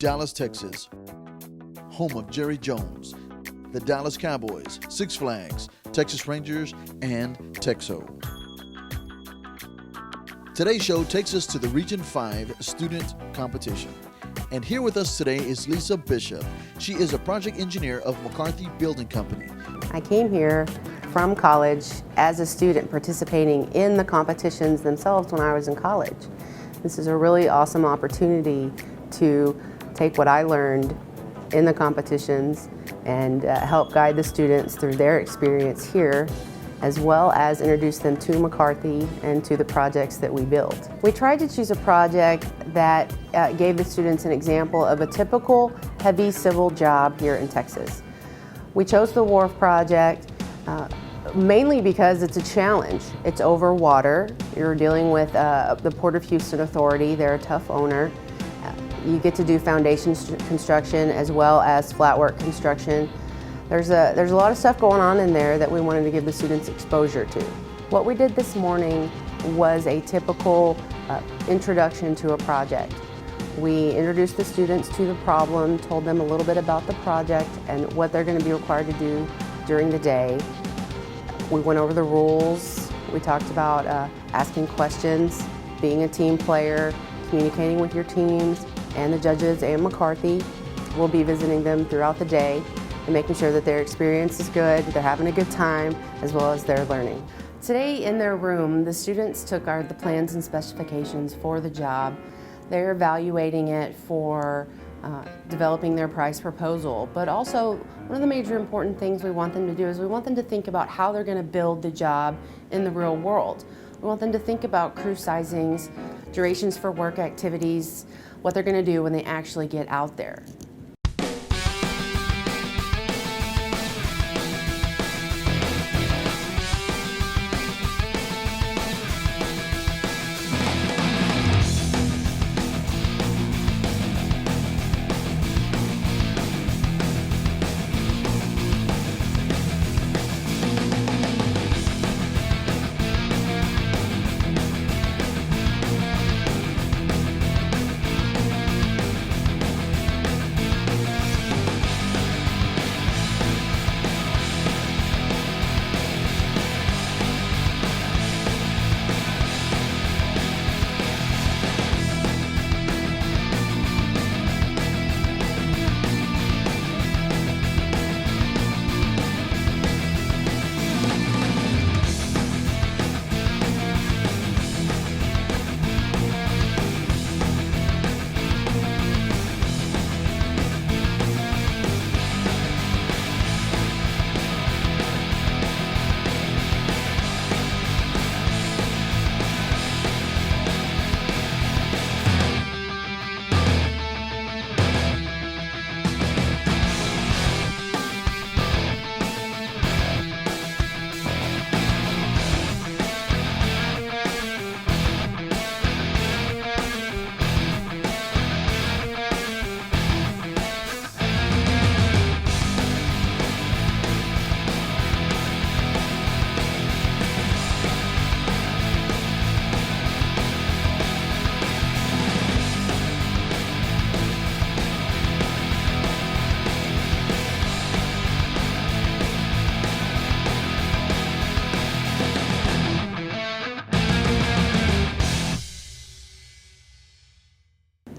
Dallas, Texas, home of Jerry Jones, the Dallas Cowboys, Six Flags, Texas Rangers, and TEXO. Today's show takes us to the Region 5 student competition. And here with us today is Lisa Bishop. She is a project engineer of McCarthy Building Company. I came here from college as a student participating in the competitions themselves when I was in college. This is a really awesome opportunity to take what I learned in the competitions and help guide the students through their experience here, as well as introduce them to McCarthy and to the projects that we build. We tried to choose a project that gave the students an example of a typical heavy civil job here in Texas. We chose the wharf project mainly because it's a challenge. It's over water. You're dealing with the Port of Houston Authority. They're a tough owner. You get to do foundation construction as well as flat work construction. There's a lot of stuff going on in there that we wanted to give the students exposure to. What we did this morning was a typical introduction to a project. We introduced the students to the problem, told them a little bit about the project and what they're going to be required to do during the day. We went over the rules. We talked about asking questions, being a team player, communicating with your teams, and the judges and McCarthy. We'll be visiting them throughout the day and making sure that their experience is good, they're having a good time, as well as they're learning. Today in their room, the students took the plans and specifications for the job. They're evaluating it for developing their price proposal, but also one of the major important things we want them to do is we want them to think about how they're going to build the job in the real world. We want them to think about crew sizings, durations for work activities, what they're going to do when they actually get out there.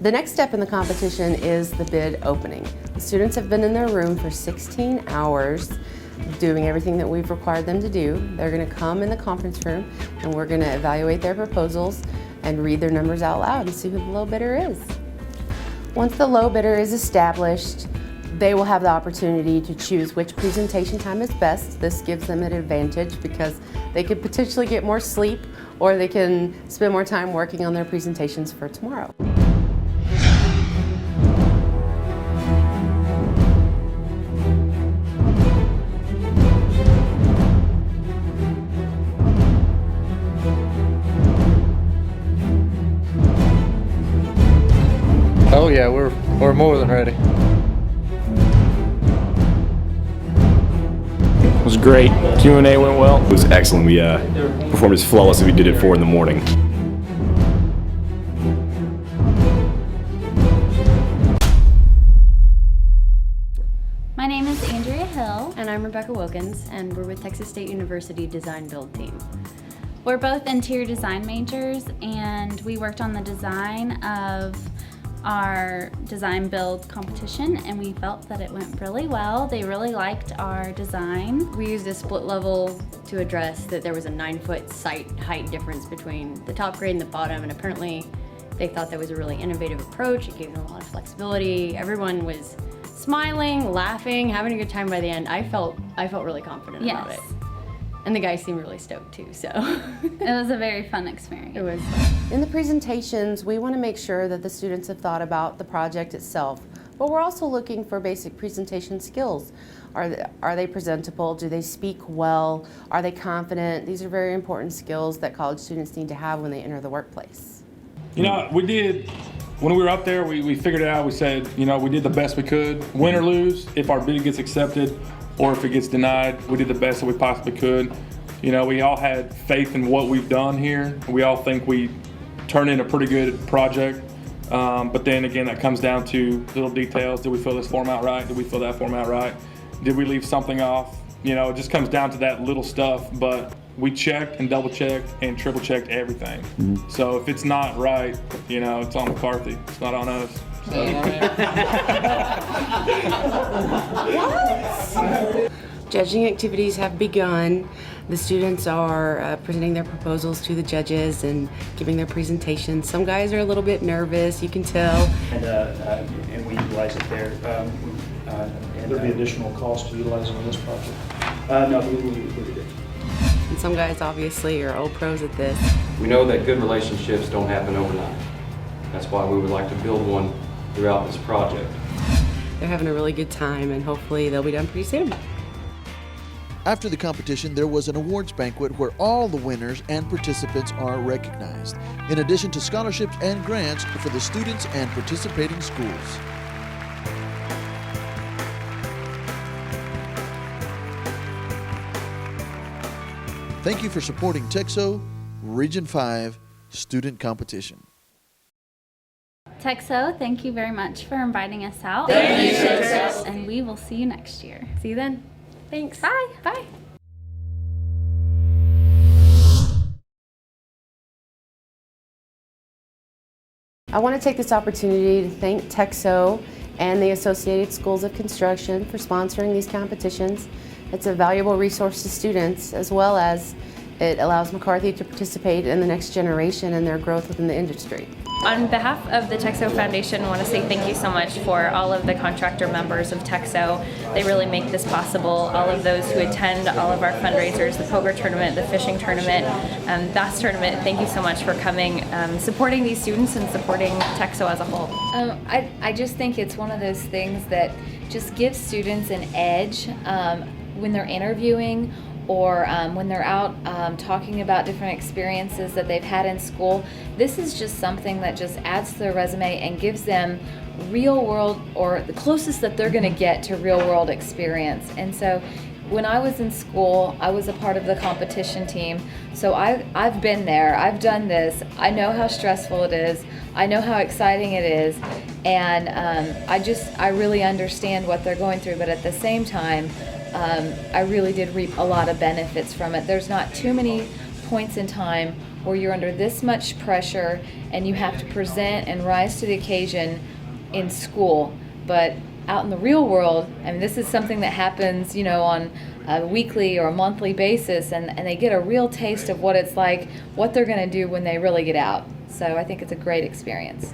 The next step in the competition is the bid opening. The students have been in their room for 16 hours doing everything that we've required them to do. They're going to come in the conference room and we're going to evaluate their proposals and read their numbers out loud and see who the low bidder is. Once the low bidder is established, they will have the opportunity to choose which presentation time is best. This gives them an advantage because they could potentially get more sleep or they can spend more time working on their presentations for tomorrow. Oh yeah, we're more than ready. It was great. Q&A went well. It was excellent. We performed as flawless as we did at 4 in the morning. I'm Rebecca Wilkins, and we're with Texas State University Design Build team. We're both interior design majors, and we worked on the design of our design build competition, and we felt that it went really well. They really liked our design. We used a split level to address that there was a 9-foot site height difference between the top grade and the bottom, and apparently they thought that was a really innovative approach. It gave them a lot of flexibility. Everyone was smiling, laughing, having a good time by the end. I felt really confident about it. And the guys seemed really stoked too, so. It was a very fun experience. It was. In the presentations, we want to make sure that the students have thought about the project itself, but we're also looking for basic presentation skills. Are they presentable? Do they speak well? Are they confident? These are very important skills that college students need to have when they enter the workplace. You know, we did, when we were up there, we figured it out. We said, you know, we did the best we could. Win or lose, if our bid gets accepted or if it gets denied, we did the best that we possibly could. You know, we all had faith in what we've done here. We all think we turned in a pretty good project. But then again, that comes down to little details. Did we fill this form out right? Did we fill that form out right? Did we leave something off? You know, it just comes down to that little stuff. But we checked and double checked and triple checked everything. So if it's not right, you know, it's on McCarthy. It's not on us. Judging activities have begun. The students are presenting their proposals to the judges and giving their presentations. Some guys are a little bit nervous, you can tell. And we utilize it there. There'll be additional cost to utilizing this project? No, we included it. And some guys obviously are old pros at this. We know that good relationships don't happen overnight. That's why we would like to build one throughout this project. They're having a really good time, and hopefully they'll be done pretty soon. After the competition, there was an awards banquet where all the winners and participants are recognized, in addition to scholarships and grants for the students and participating schools. Thank you for supporting TEXO Region 5 Student Competition. TEXO, thank you very much for inviting us out. Thank you, TEXO. And we will see you next year. See you then. Thanks. Bye. Bye. I want to take this opportunity to thank TEXO and the Associated Schools of Construction for sponsoring these competitions. It's a valuable resource to students, as well as it allows McCarthy to participate in the next generation and their growth within the industry. On behalf of the TEXO Foundation, I want to say thank you so much for all of the contractor members of TEXO. They really make this possible. All of those who attend all of our fundraisers, the poker tournament, the fishing tournament, bass tournament, thank you so much for coming, supporting these students and supporting TEXO as a whole. I just think it's one of those things that just gives students an edge when they're interviewing or when they're out talking about different experiences that they've had in school. This is just something that just adds to their resume and gives them real world, or the closest that they're going to get to real world experience. And so when I was in school, I was a part of the competition team. So I've been there, I've done this, I know how stressful it is, I know how exciting it is, and I really understand what they're going through, but at the same time, I really did reap a lot of benefits from it. There's not too many points in time where you're under this much pressure and you have to present and rise to the occasion in school. But out in the real world, I mean, this is something that happens, you know, on a weekly or a monthly basis, and they get a real taste of what it's like, what they're going to do when they really get out. So I think it's a great experience.